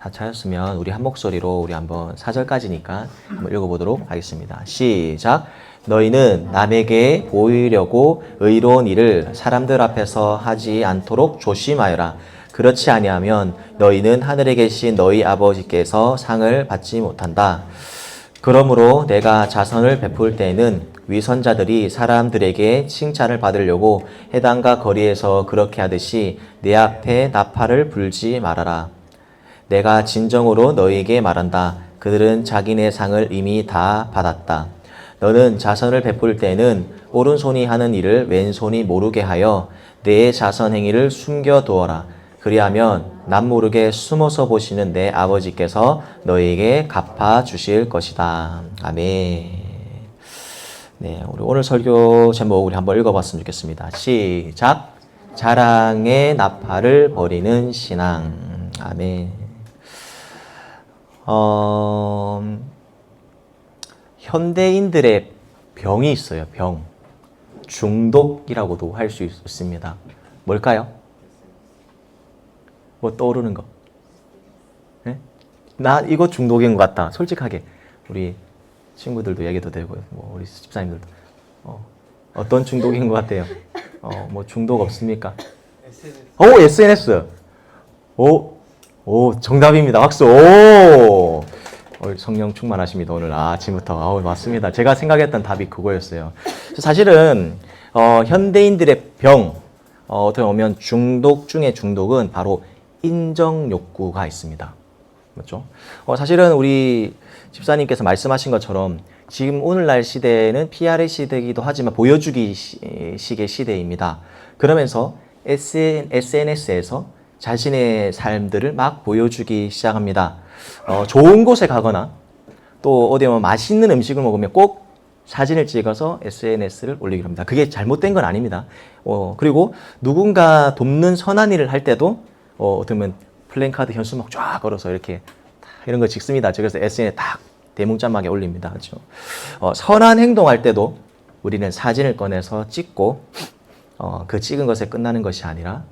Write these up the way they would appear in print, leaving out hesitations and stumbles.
다 찾았으면 우리 한 목소리로 우리 한번 4절까지니까 한번 읽어보도록 하겠습니다. 시작. 너희는 남에게 보이려고 의로운 일을 사람들 앞에서 하지 않도록 조심하여라. 그렇지 아니하면 너희는 하늘에 계신 너희 아버지께서 상을 받지 못한다. 그러므로 내가 자선을 베풀 때에는 위선자들이 사람들에게 칭찬을 받으려고 해당과 거리에서 그렇게 하듯이 내 앞에 나팔을 불지 말아라. 내가 진정으로 너희에게 말한다. 그들은 자기네 상을 이미 다 받았다. 너는 자선을 베풀 때는 오른손이 하는 일을 왼손이 모르게 하여 내 자선 행위를 숨겨두어라. 그리하면 남 모르게 숨어서 보시는 내 아버지께서 너희에게 갚아주실 것이다. 아멘. 네, 우리 오늘 설교 제목 우리 한번 읽어봤으면 좋겠습니다. 시작. 자랑의 나팔을 버리는 신앙. 아멘. 현대인들의 병이 있어요. 병. 중독이라고도 할 수 있습니다. 뭘까요? 뭐 떠오르는 거. 네? 나 이거 중독인 것 같다. 솔직하게 우리 친구들도 얘기도 되고 뭐 우리 집사님들도 어떤 중독인 것 같아요? 뭐 중독 없습니까? SNS. 오, 정답입니다. 박수. 오, 성령 충만하십니다. 오늘 아침부터. 맞습니다. 제가 생각했던 답이 그거였어요. 사실은 현대인들의 병, 어떻게 보면 중독 중에 중독은 바로 인정 욕구가 있습니다. 맞죠? 사실은 우리 집사님께서 말씀하신 것처럼 지금 오늘날 시대는 PR의 시대이기도 하지만 보여주기 식의 시대입니다. 그러면서 SNS에서 자신의 삶들을 막 보여주기 시작합니다. 좋은 곳에 가거나 또 어디 보면 맛있는 음식을 먹으면 꼭 사진을 찍어서 SNS를 올리기로 합니다. 그게 잘못된 건 아닙니다. 그리고 누군가 돕는 선한 일을 할 때도 어떻게 보면 플랜카드 현수막 쫙 걸어서 이렇게 이런 거 찍습니다. 그래서 SNS에 딱 대문짝막에 올립니다. 그렇죠? 선한 행동할 때도 우리는 사진을 꺼내서 찍고 그 찍은 것에 끝나는 것이 아니라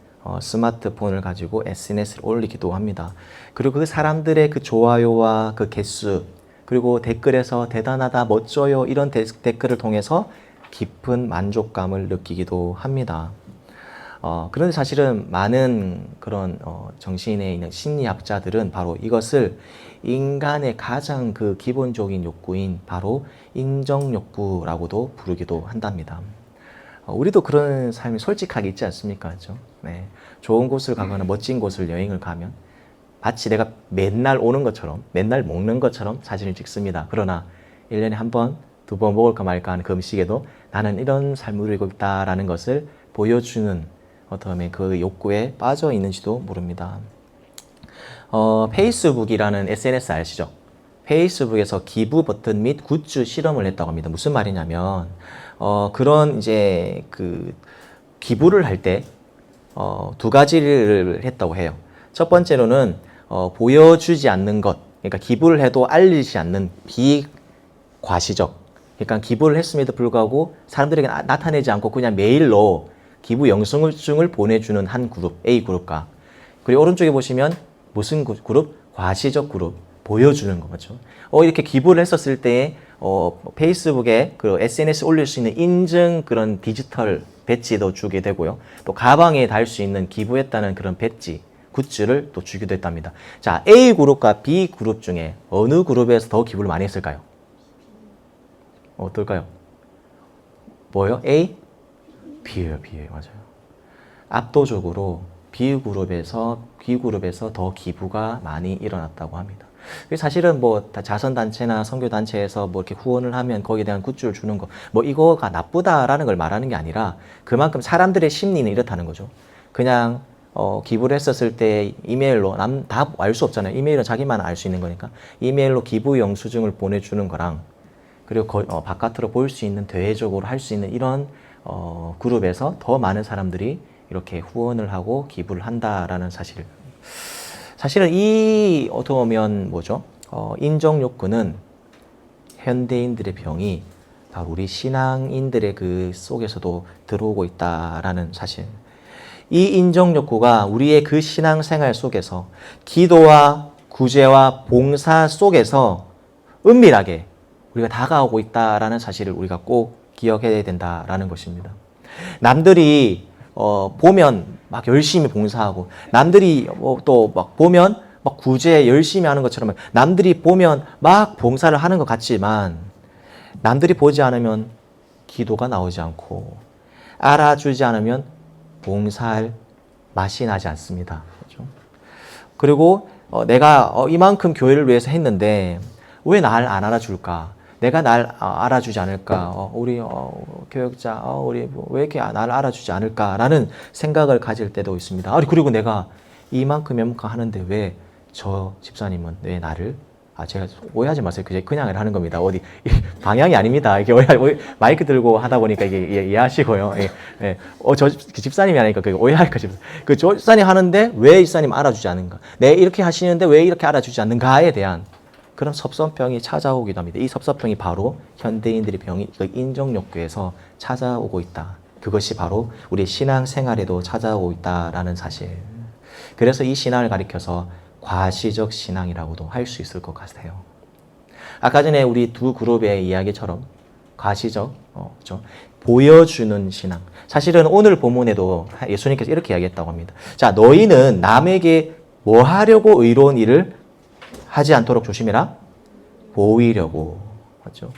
스마트폰을 가지고 SNS를 올리기도 합니다. 그리고 그 사람들의 그 좋아요와 그 개수 그리고 댓글에서 대단하다, 멋져요 이런 댓글을 통해서 깊은 만족감을 느끼기도 합니다. 그런데 사실은 많은 그런 정신에 있는 심리학자들은 바로 이것을 인간의 가장 그 기본적인 욕구인 바로 인정 욕구라고도 부르기도 한답니다. 우리도 그런 삶이 솔직하게 있지 않습니까? 그렇죠? 네. 좋은 곳을 가거나 멋진 곳을 여행을 가면 마치 내가 맨날 오는 것처럼 맨날 먹는 것처럼 사진을 찍습니다. 그러나 1년에 한 번, 두 번 먹을까 말까 하는 그 음식에도 나는 이런 삶을 누리고 있다라는 것을 보여주는 어떤 그 욕구에 빠져 있는지도 모릅니다. 페이스북이라는 SNS 아시죠? 페이스북에서 기부 버튼 및 굿즈 실험을 했다고 합니다. 무슨 말이냐면 그런 이제 그 기부를 할 때 두 가지를 했다고 해요. 첫 번째로는 보여주지 않는 것, 그러니까 기부를 해도 알리지 않는 비과시적, 그러니까 기부를 했음에도 불구하고 사람들에게 나타내지 않고 그냥 메일로 기부 영수증을 보내주는 한 그룹, A 그룹과 그리고 오른쪽에 보시면 무슨 그룹? 과시적 그룹, 보여주는 거죠. 이렇게 기부를 했었을 때 페이스북에 그 SNS 올릴 수 있는 인증 그런 디지털 배지도 주게 되고요. 또 가방에 달 수 있는 기부했다는 그런 배지, 굿즈를 또 주기도 했답니다. 자, A 그룹과 B 그룹 중에 어느 그룹에서 더 기부를 많이 했을까요? 어떨까요? 뭐요? A? B예요, 맞아요. 압도적으로 B 그룹에서 더 기부가 많이 일어났다고 합니다. 사실은 뭐 자선단체나 선교단체에서 뭐 이렇게 후원을 하면 거기에 대한 굿즈를 주는 거, 뭐 이거가 나쁘다라는 걸 말하는 게 아니라 그만큼 사람들의 심리는 이렇다는 거죠. 그냥 기부를 했었을 때 이메일로 남 다 알 수 없잖아요. 이메일은 자기만 알 수 있는 거니까 이메일로 기부 영수증을 보내주는 거랑 그리고 바깥으로 볼 수 있는 대외적으로 할 수 있는 이런 그룹에서 더 많은 사람들이 이렇게 후원을 하고 기부를 한다라는 사실. 사실은 이 어떻게 보면 뭐죠? 인정 욕구는 현대인들의 병이 바로 우리 신앙인들의 그 속에서도 들어오고 있다라는 사실. 이 인정 욕구가 우리의 그 신앙생활 속에서 기도와 구제와 봉사 속에서 은밀하게 우리가 다가오고 있다라는 사실을 우리가 꼭 기억해야 된다라는 것입니다. 남들이 보면 막 열심히 봉사하고 남들이 또 막 보면 막 구제 열심히 하는 것처럼 남들이 보면 막 봉사를 하는 것 같지만 남들이 보지 않으면 기도가 나오지 않고 알아주지 않으면 봉사할 맛이 나지 않습니다. 그렇죠? 그리고 내가 이만큼 교회를 위해서 했는데 왜 날 안 알아줄까? 내가 날 알아주지 않을까? 우리 교역자, 우리 왜 이렇게 날 알아주지 않을까라는 생각을 가질 때도 있습니다. 그리고 내가 이만큼 하는데 왜 저 집사님은 왜 나를 제가 오해하지 마세요. 그냥 하는 겁니다. 어디 방향이 아닙니다. 이게 마이크 들고 하다 보니까 이게 이해하시고요. 저 집사님이 아니니까 오해할까 싶어요. 저 집사님 하는데 왜 이 집사님 알아주지 않는가? 내 이렇게 하시는데 왜 이렇게 알아주지 않는가에 대한 그런 섭섭병이 찾아오기도 합니다. 이 섭섭병이 바로 현대인들의 병이 인정 욕구에서 찾아오고 있다. 그것이 바로 우리 신앙생활에도 찾아오고 있다라는 사실. 그래서 이 신앙을 가리켜서 과시적 신앙이라고도 할 수 있을 것 같아요. 아까 전에 우리 두 그룹의 이야기처럼 과시적, 그렇죠? 보여주는 신앙. 사실은 오늘 본문에도 예수님께서 이렇게 이야기했다고 합니다. 자, 너희는 남에게 뭐 하려고 의로운 일을 하지 않도록 조심해라. 보이려고. 맞죠?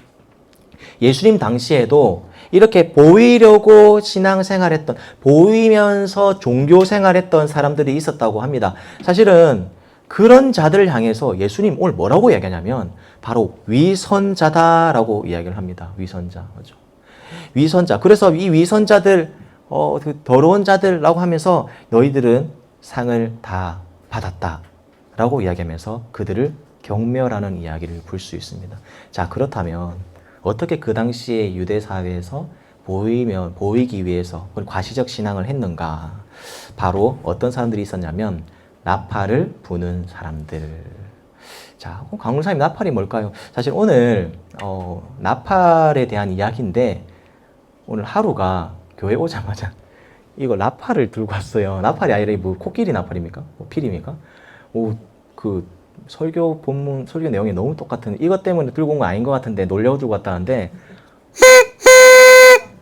예수님 당시에도 이렇게 보이려고 신앙생활했던, 보이면서 종교생활했던 사람들이 있었다고 합니다. 사실은 그런 자들을 향해서 예수님 오늘 뭐라고 이야기하냐면 바로 위선자다라고 이야기를 합니다. 위선자. 맞죠? 위선자. 그래서 이 위선자들, 그 더러운 자들라고 하면서 너희들은 상을 다 받았다라고 이야기하면서 그들을 경멸하는 이야기를 볼 수 있습니다. 자, 그렇다면 어떻게 그 당시에 유대 사회에서 보이기 위해서 과시적 신앙을 했는가? 바로 어떤 사람들이 있었냐면 나팔을 부는 사람들. 자, 강훈사님 나팔이 뭘까요? 사실 오늘 나팔에 대한 이야기인데 오늘 하루가 교회 오자마자 이거 나팔을 들고 왔어요. 나팔이 아니라 뭐 코끼리 나팔입니까? 뭐 필입니까? 그 설교 본문 설교 내용이 너무 똑같은 이것 때문에 들고 온 거 아닌 것 같은데 놀려고 들고 왔다는데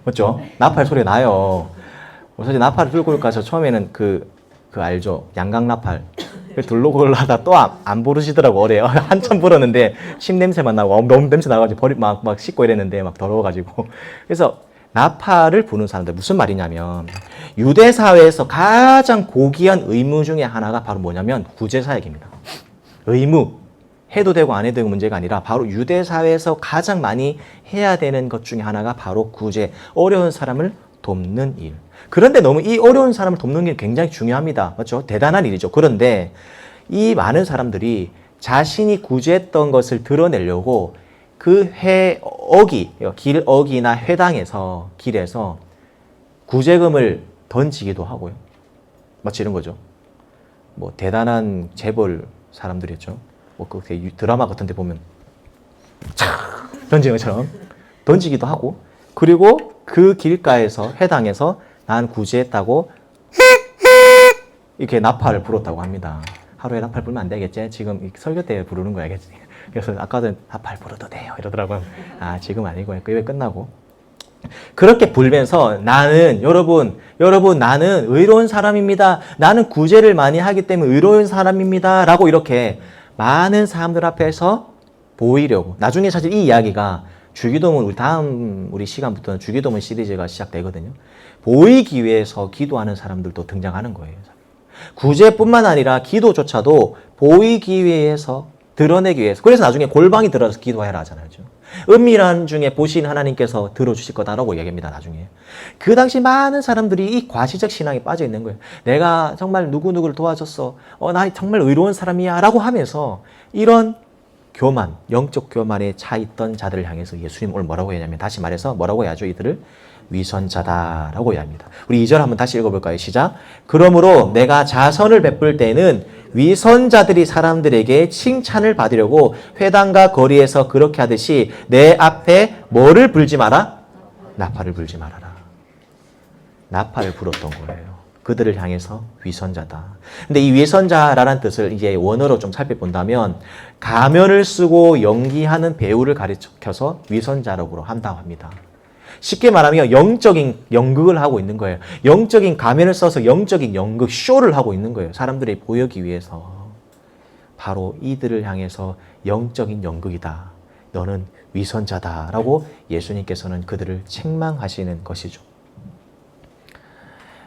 맞죠? 나팔 소리가 나요. 사실 나팔을 들고 올까 저 처음에는 그 알죠? 양강 나팔 들고 올라다 또 안 부르시더라고. 어래요. 한참 불었는데 침 냄새만 나고 너무 냄새 나가지고 막 씻고 이랬는데 막 더러워가지고. 그래서 나팔을 부는 사람들 무슨 말이냐면 유대 사회에서 가장 고귀한 의무 중에 하나가 바로 뭐냐면 구제 사역입니다. 의무. 해도 되고 안 해도 되고 문제가 아니라 바로 유대 사회에서 가장 많이 해야 되는 것 중에 하나가 바로 구제. 어려운 사람을 돕는 일. 그런데 너무 이 어려운 사람을 돕는 게 굉장히 중요합니다. 맞죠? 대단한 일이죠. 그런데 이 많은 사람들이 자신이 구제했던 것을 드러내려고 그 길 어기나 회당에서 길에서 구제금을 던지기도 하고요. 마치 이런 거죠. 뭐 대단한 재벌 사람들이었죠. 뭐 그 드라마 같은 데 보면 착 던지는 것처럼 던지기도 하고 그리고 그 길가에서 회당에서 난 구제했다고 이렇게 나팔을 불었다고 합니다. 하루에 나팔 불면 안 되겠지? 지금 설교 때 부르는 거야겠지? 그래서 아까도 나팔 불어도 돼요 이러더라고요. 지금 아니고 예배 끝나고 그렇게 불면서 나는 여러분 나는 의로운 사람입니다. 나는 구제를 많이 하기 때문에 의로운 사람입니다. 라고 이렇게 많은 사람들 앞에서 보이려고. 나중에 사실 이 이야기가 주기도문 우리 시간부터는 주기도문 시리즈가 시작되거든요. 보이기 위해서 기도하는 사람들도 등장하는 거예요. 구제뿐만 아니라 기도조차도 보이기 위해서 드러내기 위해서. 그래서 나중에 골방이 들어서 기도해라 하잖아요. 은밀한 중에 보신 하나님께서 들어주실 거다라고 얘기합니다. 나중에. 그 당시 많은 사람들이 이 과시적 신앙에 빠져 있는 거예요. 내가 정말 누구누구를 도와줬어. 나 정말 의로운 사람이야. 라고 하면서 이런 교만, 영적 교만에 차 있던 자들을 향해서 예수님 오늘 뭐라고 했냐면 다시 말해서 뭐라고 해야죠? 이들을 위선자다라고 이야기합니다. 우리 2절 한번 다시 읽어볼까요? 시작. 그러므로 내가 자선을 베풀 때는 위선자들이 사람들에게 칭찬을 받으려고 회당과 거리에서 그렇게 하듯이 내 앞에 뭐를 불지 마라? 나팔을 불지 말아라. 나팔을 불었던 거예요. 그들을 향해서 위선자다. 근데 이 위선자라는 뜻을 이제 원어로 좀 살펴본다면 가면을 쓰고 연기하는 배우를 가리켜서 위선자라고 한다고 합니다. 쉽게 말하면 영적인 연극을 하고 있는 거예요. 영적인 가면을 써서 영적인 연극 쇼를 하고 있는 거예요. 사람들이 보여기 위해서. 바로 이들을 향해서 영적인 연극이다. 너는 위선자다라고 예수님께서는 그들을 책망하시는 것이죠.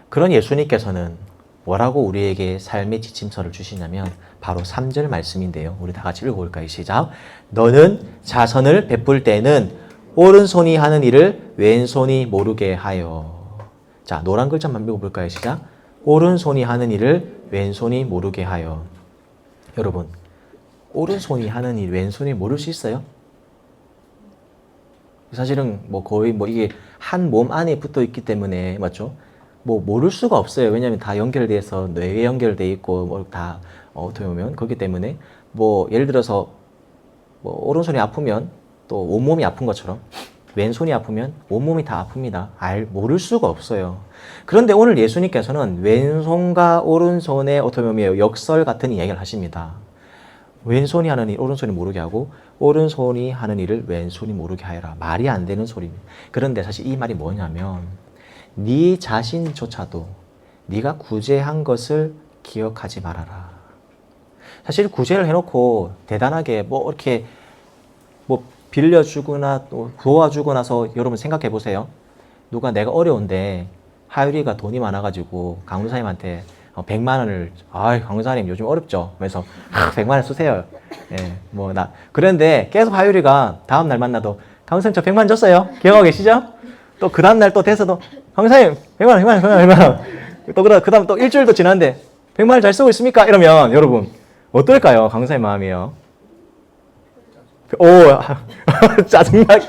그런 예수님께서는 뭐라고 우리에게 삶의 지침서를 주시냐면 바로 3절 말씀인데요. 우리 다 같이 읽어볼까요? 시작. 너는 자선을 베풀 때는 오른손이 하는 일을 왼손이 모르게 하여. 자, 노란 글자만 읽어볼까요? 시작. 오른손이 하는 일을 왼손이 모르게 하여. 여러분, 오른손이 하는 일 왼손이 모를 수 있어요? 사실은 뭐 거의 뭐 이게 한 몸 안에 붙어 있기 때문에 맞죠? 뭐 모를 수가 없어요. 왜냐하면 다 연결돼서 뇌에 연결돼 있고 뭐 다 어떻게 보면 그렇기 때문에 뭐 예를 들어서 뭐 오른손이 아프면 또 온몸이 아픈 것처럼 왼손이 아프면 온몸이 다 아픕니다. 모를 수가 없어요. 그런데 오늘 예수님께서는 왼손과 오른손의 어떻게 보면 역설 같은 이야기를 하십니다. 왼손이 하는 일 오른손이 모르게 하고 오른손이 하는 일을 왼손이 모르게 하여라. 말이 안 되는 소리입니다. 그런데 사실 이 말이 뭐냐면 네 자신조차도 네가 구제한 것을 기억하지 말아라. 사실 구제를 해놓고 대단하게 뭐 이렇게 뭐 빌려주거나 또 도와주고 나서 여러분 생각해 보세요. 누가 내가 어려운데 하율이가 돈이 많아가지고 강도사님한테 100만 원을 강도사님 요즘 어렵죠. 그래서 100만 원 쓰세요. 예, 뭐 그런데 계속 하율이가 다음 날 만나도 강도사님 저 100만 원 줬어요. 기억하고 계시죠? 또 그 다음 날 또 돼서도 강도사님 100만 원, 100만 원, 100만 원. 또 그 다음 또 일주일도 지났는데 100만 원 잘 쓰고 있습니까? 이러면 여러분 어떨까요? 강도사님 마음이요. 오, 짜증날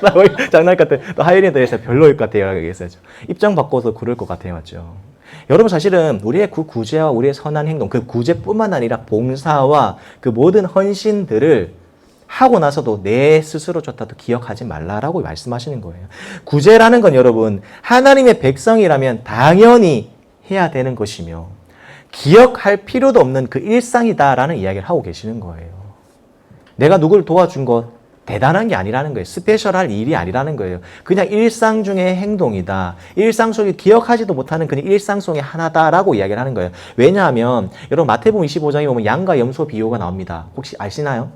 것 같아. 또 하율이에 대해서 별로일 것 같아요. 얘기했어야죠. 입장 바꿔서 그럴 것 같아요. 맞죠? 여러분 사실은 우리의 그 구제와 우리의 선한 행동, 그 구제뿐만 아니라 봉사와 그 모든 헌신들을 하고 나서도 내 스스로조차도 기억하지 말라라고 말씀하시는 거예요. 구제라는 건 여러분 하나님의 백성이라면 당연히 해야 되는 것이며 기억할 필요도 없는 그 일상이다라는 이야기를 하고 계시는 거예요. 내가 누굴 도와준 것 대단한 게 아니라는 거예요. 스페셜할 일이 아니라는 거예요. 그냥 일상 중의 행동이다. 일상 속에 기억하지도 못하는 그냥 일상 속의 하나다라고 이야기를 하는 거예요. 왜냐하면 여러분 마태복음 25장에 보면 양과 염소 비유가 나옵니다. 혹시 아시나요?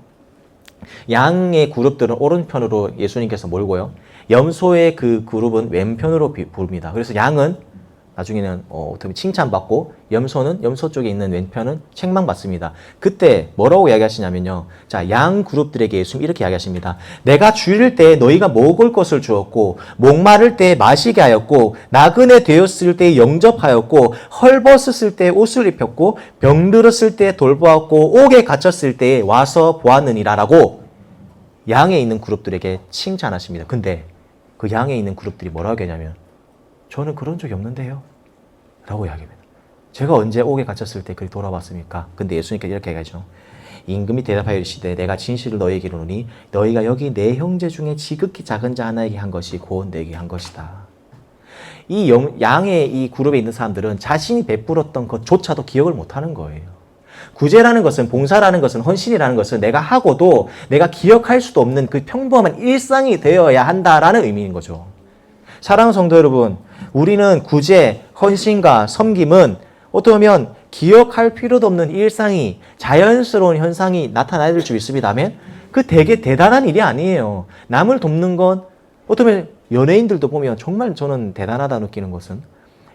양의 그룹들은 오른편으로 예수님께서 몰고요. 염소의 그 그룹은 왼편으로 부릅니다. 그래서 양은 나중에는 어떻게 칭찬받고 염소는 염소 쪽에 있는 왼편은 책망받습니다. 그때 뭐라고 이야기하시냐면요. 자, 양 그룹들에게 예수님 이렇게 이야기하십니다. 내가 줄일 때 너희가 먹을 것을 주었고 목마를 때 마시게 하였고 나그네 되었을 때 영접하였고 헐벗었을 때 옷을 입혔고 병들었을 때 돌보았고 옥에 갇혔을 때 와서 보았느니라라고 양에 있는 그룹들에게 칭찬하십니다. 근데 그 양에 있는 그룹들이 뭐라고 하냐면 저는 그런 적이 없는데요. 라고 이야기합니다. 제가 언제 옥에 갇혔을 때 그리 돌아봤습니까? 근데 예수님께서 이렇게 얘기하죠. 임금이 대답하여 이르시되 내가 진실을 너희에게 이르노니 너희가 여기 내 형제 중에 지극히 작은 자 하나에게 한 것이 곧 내게 한 것이다. 이 양의 이 그룹에 있는 사람들은 자신이 베풀었던 것조차도 기억을 못하는 거예요. 구제라는 것은 봉사라는 것은 헌신이라는 것은 내가 하고도 내가 기억할 수도 없는 그 평범한 일상이 되어야 한다라는 의미인 거죠. 사랑하는 성도 여러분, 우리는 구제, 헌신과 섬김은 어떻게 보면 기억할 필요도 없는 일상이 자연스러운 현상이 나타나야 될 수 있습니다만 그 되게 대단한 일이 아니에요. 남을 돕는 건 어떻게 보면 연예인들도 보면 정말 저는 대단하다 느끼는 것은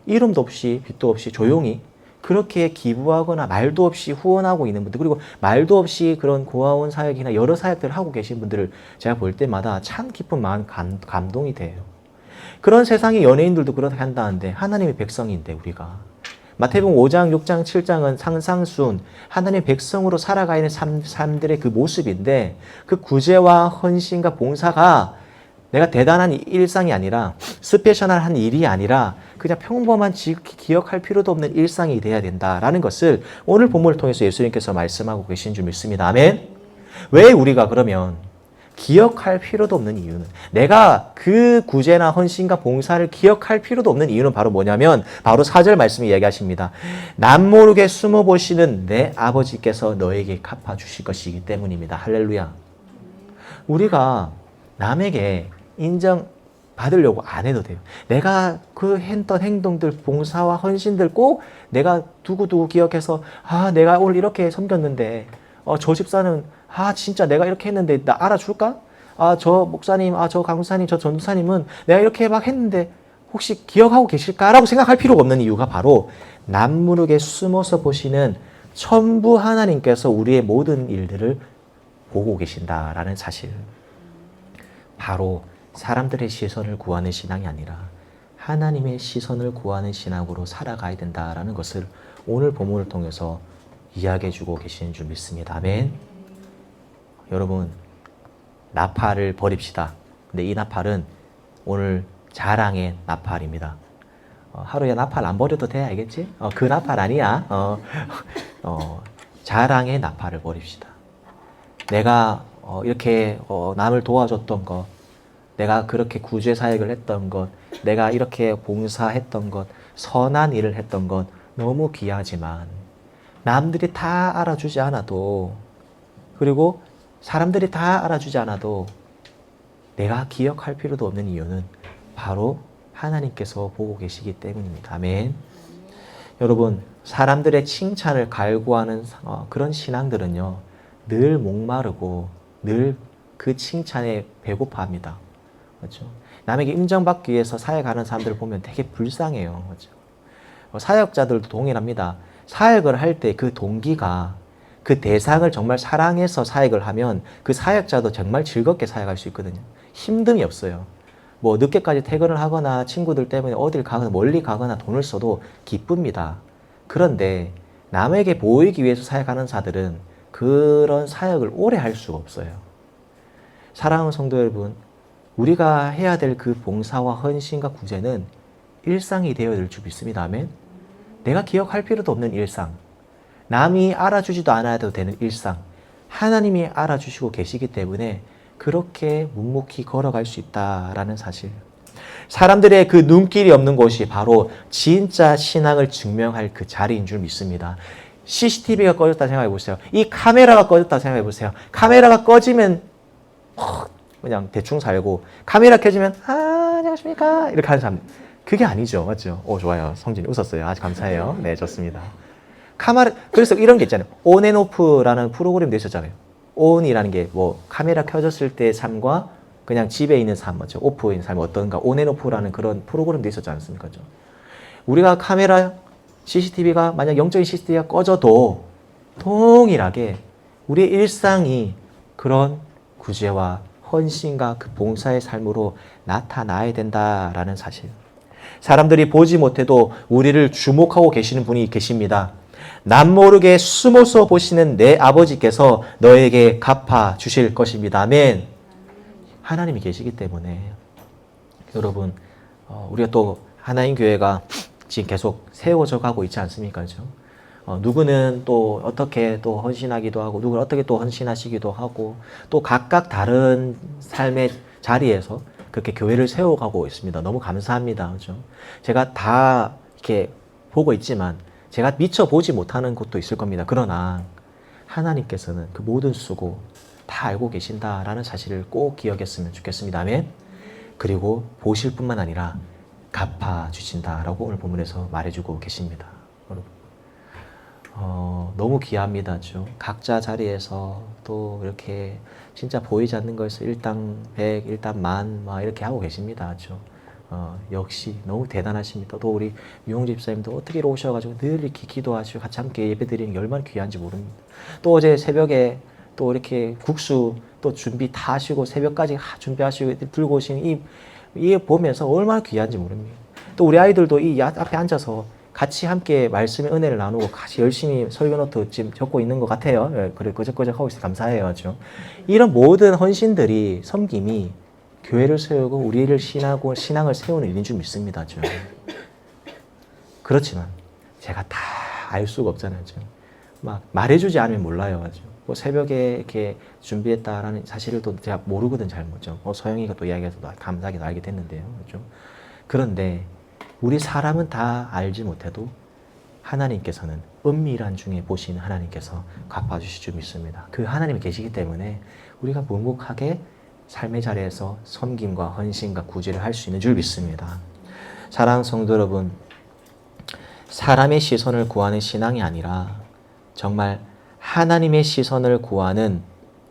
이름도 없이 빛도 없이 조용히 그렇게 기부하거나 말도 없이 후원하고 있는 분들 그리고 말도 없이 그런 고아원 사역이나 여러 사역들을 하고 계신 분들을 제가 볼 때마다 참 깊은 마음 감동이 돼요. 그런 세상의 연예인들도 그렇게 한다는데 하나님의 백성인데 우리가 마태복음 5장, 6장, 7장은 상상순 하나님의 백성으로 살아가는 삶들의 그 모습인데 그 구제와 헌신과 봉사가 내가 대단한 일상이 아니라 스페셜한 일이 아니라 그냥 평범한 지극히 기억할 필요도 없는 일상이 돼야 된다라는 것을 오늘 본문을 통해서 예수님께서 말씀하고 계신 줄 믿습니다. 아멘. 왜 우리가 그러면 기억할 필요도 없는 이유는, 내가 그 구제나 헌신과 봉사를 기억할 필요도 없는 이유는 바로 뭐냐면 바로 4절 말씀이 이야기하십니다. 남모르게 숨어보시는 내 아버지께서 너에게 갚아주실 것이기 때문입니다. 할렐루야. 우리가 남에게 인정받으려고 안 해도 돼요. 내가 그 했던 행동들, 봉사와 헌신들 꼭 내가 두고두고 기억해서 내가 오늘 이렇게 섬겼는데 저 집사는 진짜 내가 이렇게 했는데 나 알아줄까? 저 목사님, 저 강사님, 저 전도사님은 내가 이렇게 막 했는데 혹시 기억하고 계실까라고 생각할 필요가 없는 이유가 바로 남모르게 숨어서 보시는 천부 하나님께서 우리의 모든 일들을 보고 계신다라는 사실. 바로 사람들의 시선을 구하는 신앙이 아니라 하나님의 시선을 구하는 신앙으로 살아가야 된다라는 것을 오늘 본문을 통해서 이야기해 주고 계시는 줄 믿습니다. 아멘. 여러분, 나팔을 버립시다. 근데 이 나팔은 오늘 자랑의 나팔입니다. 하루에 나팔 안 버려도 돼, 알겠지? 그 나팔 아니야. 자랑의 나팔을 버립시다. 내가 이렇게 남을 도와줬던 것, 내가 그렇게 구제 사역을 했던 것, 내가 이렇게 봉사했던 것, 선한 일을 했던 것 너무 귀하지만 남들이 다 알아주지 않아도, 그리고 사람들이 다 알아주지 않아도 내가 기억할 필요도 없는 이유는 바로 하나님께서 보고 계시기 때문입니다. 아멘. 여러분, 사람들의 칭찬을 갈구하는 그런 신앙들은요, 늘 목마르고 늘 그 칭찬에 배고파합니다. 그렇죠? 남에게 인정받기 위해서 사역하는 사람들을 보면 되게 불쌍해요. 그렇죠? 사역자들도 동일합니다. 사역을 할 때 그 동기가 그 대상을 정말 사랑해서 사역을 하면 그 사역자도 정말 즐겁게 사역할 수 있거든요. 힘듦이 없어요. 뭐 늦게까지 퇴근을 하거나 친구들 때문에 어딜 가거나 멀리 가거나 돈을 써도 기쁩니다. 그런데 남에게 보이기 위해서 사역하는 자들은 그런 사역을 오래 할 수가 없어요. 사랑하는 성도 여러분, 우리가 해야 될 그 봉사와 헌신과 구제는 일상이 되어야 될 줄 믿습니다. 아멘. 내가 기억할 필요도 없는 일상, 남이 알아주지도 않아도 되는 일상, 하나님이 알아주시고 계시기 때문에 그렇게 묵묵히 걸어갈 수 있다라는 사실. 사람들의 그 눈길이 없는 곳이 바로 진짜 신앙을 증명할 그 자리인 줄 믿습니다. CCTV가 꺼졌다 생각해 보세요. 이 카메라가 꺼졌다 생각해 보세요. 카메라가 꺼지면 그냥 대충 살고, 카메라 켜지면 안녕하십니까 이렇게 하는 사람, 그게 아니죠. 맞죠? 좋아요. 성진이 웃었어요. 아주 감사해요. 네, 좋습니다. 그래서 이런 게 있잖아요. 온앤오프라는 프로그램도 있었잖아요. 온이라는 게 뭐 카메라 켜졌을 때 삶과 그냥 집에 있는 삶, 맞죠? 오프인 삶이 어떤가, 온앤오프라는 그런 프로그램도 있었지 않습니까? 우리가 카메라, CCTV가 만약 영적인 CCTV가 꺼져도 동일하게 우리의 일상이 그런 구제와 헌신과 그 봉사의 삶으로 나타나야 된다라는 사실. 사람들이 보지 못해도 우리를 주목하고 계시는 분이 계십니다. 남모르게 숨어서 보시는 내 아버지께서 너에게 갚아 주실 것입니다. 아멘. 하나님이 계시기 때문에 여러분, 우리가 또 하나님 교회가 지금 계속 세워져 가고 있지 않습니까? 그렇죠? 누구는 또 어떻게 또 헌신하기도 하고, 누구는 어떻게 또 헌신하시기도 하고, 또 각각 다른 삶의 자리에서 그렇게 교회를 세워가고 있습니다. 너무 감사합니다. 그렇죠? 제가 다 이렇게 보고 있지만 제가 미처 보지 못하는 곳도 있을 겁니다. 그러나 하나님께서는 그 모든 수고 다 알고 계신다라는 사실을 꼭 기억했으면 좋겠습니다. 아멘. 그리고 보실 뿐만 아니라 갚아주신다라고 오늘 본문에서 말해주고 계십니다. 여러분, 너무 귀합니다. 각자 자리에서 또 이렇게 진짜 보이지 않는 것에서 일당 100, 일당 10,000 막 이렇게 하고 계십니다. 역시 너무 대단하십니다. 또 우리 유홍 집사님도 어떻게 오셔가지고 늘 이렇게 기도하시고 같이 함께 예배드리는 게 얼마나 귀한지 모릅니다. 또 어제 새벽에 또 이렇게 국수 또 준비 다 하시고 새벽까지 준비하시고 들고 오신 이 보면서 얼마나 귀한지 모릅니다. 또 우리 아이들도 이 앞에 앉아서 같이 함께 말씀의 은혜를 나누고 같이 열심히 설교 노트 지금 적고 있는 것 같아요. 그래, 거적거적 하고 있어서 감사해요. 이런 모든 헌신들이, 섬김이 교회를 세우고 우리를 신앙을 세우는 일인 줄 믿습니다. 그렇지만 제가 다 알 수가 없잖아요. 막 말해주지 않으면 몰라요. 뭐 새벽에 이렇게 준비했다라는 사실을 또 제가 모르거든 잘 뭐죠. 서영이가 또 이야기해서 감사하게도 알게 됐는데요. 그렇죠? 그런데 우리 사람은 다 알지 못해도 하나님께서는 은밀한 중에 보시는 하나님께서 갚아주실 줄 믿습니다. 그 하나님이 계시기 때문에 우리가 묵묵하게 삶의 자리에서 섬김과 헌신과 구제를 할 수 있는 줄 믿습니다. 사랑하는 성도 여러분, 사람의 시선을 구하는 신앙이 아니라 정말 하나님의 시선을 구하는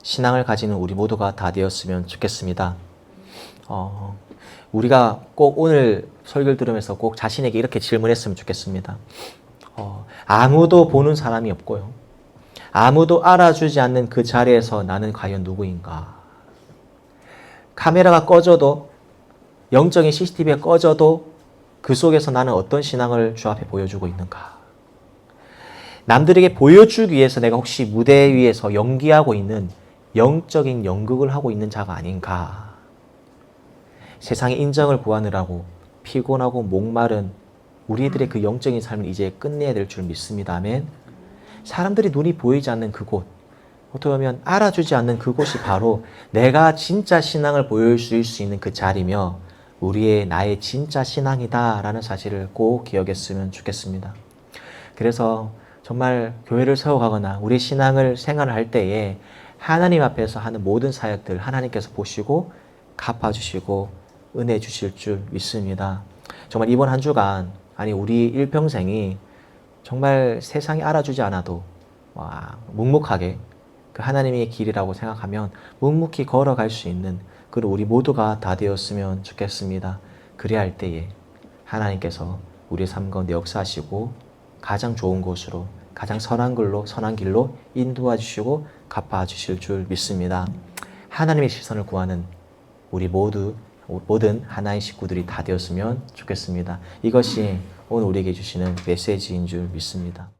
신앙을 가지는 우리 모두가 다 되었으면 좋겠습니다. 우리가 꼭 오늘 설교를 들으면서 꼭 자신에게 이렇게 질문했으면 좋겠습니다. 아무도 보는 사람이 없고요. 아무도 알아주지 않는 그 자리에서 나는 과연 누구인가? 카메라가 꺼져도, 영적인 CCTV가 꺼져도 그 속에서 나는 어떤 신앙을 주 앞에 보여주고 있는가? 남들에게 보여주기 위해서 내가 혹시 무대 위에서 연기하고 있는 영적인 연극을 하고 있는 자가 아닌가? 세상의 인정을 구하느라고 피곤하고 목마른 우리들의 그 영적인 삶을 이제 끝내야 될 줄 믿습니다. 아멘. 사람들이 눈이 보이지 않는 그곳, 어떻게 보면 알아주지 않는 그곳이 바로 내가 진짜 신앙을 보여줄 수 있는 그 자리며 나의 진짜 신앙이다라는 사실을 꼭 기억했으면 좋겠습니다. 그래서 정말 교회를 세워가거나 우리 신앙을 생활할 때에 하나님 앞에서 하는 모든 사역들 하나님께서 보시고 갚아주시고 은혜 주실 줄 믿습니다. 정말 이번 한 주간, 아니 우리 일평생이 정말 세상이 알아주지 않아도 묵묵하게 그 하나님의 길이라고 생각하면 묵묵히 걸어갈 수 있는 그리고 우리 모두가 다 되었으면 좋겠습니다. 그래야 할 때에 하나님께서 우리 삶 가운데 역사하시고 가장 좋은 곳으로 가장 선한 길로 인도해 주시고 갚아 주실 줄 믿습니다. 하나님의 시선을 구하는 우리 모든 하나의 식구들이 다 되었으면 좋겠습니다. 이것이 오늘 우리에게 주시는 메시지인 줄 믿습니다.